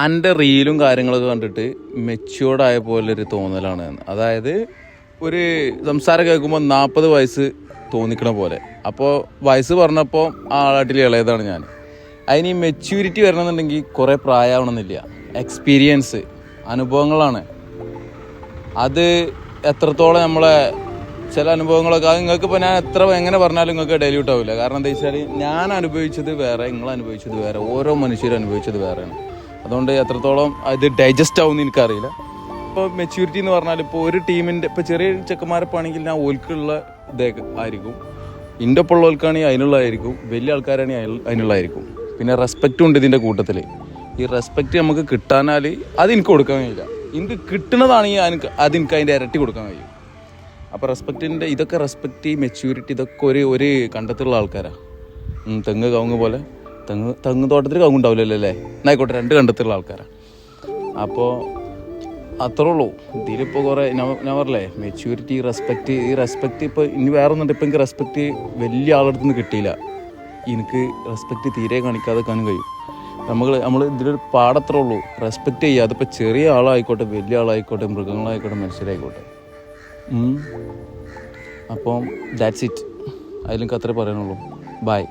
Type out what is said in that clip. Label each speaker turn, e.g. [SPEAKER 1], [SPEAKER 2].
[SPEAKER 1] എൻ്റെ റീലും കാര്യങ്ങളൊക്കെ കണ്ടിട്ട് മെച്യൂർഡായ പോലൊരു തോന്നലാണ്. അതായത് ഒരു സംസാരം കേൾക്കുമ്പോൾ 40 വയസ്സ് തോന്നിക്കണ പോലെ. അപ്പോൾ വയസ്സ് പറഞ്ഞപ്പോൾ ആളാട്ടിൽ ഇളയതാണ് ഞാൻ. അതിന് ഈ മെച്യൂരിറ്റി വരണമെന്നുണ്ടെങ്കിൽ കുറേ പ്രായമാവണമെന്നില്ല. എക്സ്പീരിയൻസ്, അനുഭവങ്ങളാണ്. അത് എത്രത്തോളം നമ്മളെ ചില അനുഭവങ്ങളൊക്കെ അത് നിങ്ങൾക്ക് ഇപ്പോൾ ഞാൻ എങ്ങനെ പറഞ്ഞാലും നിങ്ങൾക്ക് ഡെലിയൂട്ട് ആവില്ല. കാരണം എന്താ വെച്ചാൽ ഞാൻ അനുഭവിച്ചത് വേറെ, നിങ്ങൾ അനുഭവിച്ചത് വേറെ, ഓരോ മനുഷ്യരും അനുഭവിച്ചത് വേറെയാണ്. അതുകൊണ്ട് എത്രത്തോളം ഇത് ഡൈജസ്റ്റ് ആവുമെന്ന് എനിക്കറിയില്ല. ഇപ്പോൾ മെച്യൂരിറ്റി എന്ന് പറഞ്ഞാൽ ഇപ്പോൾ ഒരു ടീമിൻ്റെ ഇപ്പോൾ ചെറിയ ചെക്കന്മാരപ്പോൾ ആണെങ്കിൽ ഞാൻ ഓൽക്കുള്ള ഇതേ ആയിരിക്കും, എൻ്റെ ഒപ്പം ഉള്ളവർക്കാണെങ്കിൽ അതിനുള്ളതായിരിക്കും, വലിയ ആൾക്കാരാണെങ്കിൽ അതിനുള്ളതായിരിക്കും. പിന്നെ റെസ്പെക്റ്റും ഉണ്ട് ഇതിൻ്റെ കൂട്ടത്തിൽ. ഈ റെസ്പെക്റ്റ് നമുക്ക് കിട്ടാനാൽ അത് എനിക്ക് കൊടുക്കാൻ കഴിയില്ല. എനിക്ക് കിട്ടുന്നതാണെങ്കിൽ അതെനിക്ക് അതിൻ്റെ ഇരട്ടി കൊടുക്കാൻ കഴിയും. അപ്പോൾ റെസ്പെക്റ്റിൻ്റെ ഇതൊക്കെ റെസ്പെക്റ്റ്, മെച്യൂരിറ്റി ഇതൊക്കെ ഒരു കണ്ടെത്തുള്ള ആൾക്കാരാണ്. തെങ്ങ് കവുങ്ങ് പോലെ തെങ്ങ് തോട്ടത്തിൽ കവുങ്ങുണ്ടാവില്ലല്ലോ അല്ലേ? എന്നായിക്കോട്ടെ, 2 കണ്ടെത്തുള്ള ആൾക്കാരാണ്. അപ്പോൾ അത്രേ ഉള്ളൂ. ഇതിലിപ്പോൾ കുറേ ഞാൻ പറഞ്ഞില്ലേ മെച്യൂരിറ്റി, റെസ്പെക്റ്റ്. ഈ റെസ്പെക്റ്റ് ഇപ്പോൾ ഇനി വേറെ ഒന്നുണ്ട്. ഇപ്പോൾ എനിക്ക് റെസ്പെക്റ്റ് വലിയ ആളടുത്ത് നിന്ന് കിട്ടിയില്ല. എനിക്ക് റെസ്പെക്റ്റ് തീരെ കാണിക്കാതെ കാണാൻ കഴിയും. നമ്മൾ ഇതിലൊരു പാടത്രേ ഉള്ളൂ. റെസ്പെക്റ്റ് ചെയ്യുക. അതിപ്പോൾ ചെറിയ ആളായിക്കോട്ടെ, വലിയ ആളായിക്കോട്ടെ, മൃഗങ്ങളായിക്കോട്ടെ, മനുഷ്യരായിക്കോട്ടെ. അപ്പം ദാറ്റ്സ് ഇറ്റ്. അതിലെനിക്ക് അത്രേ പറയാനുള്ളൂ. ബൈ.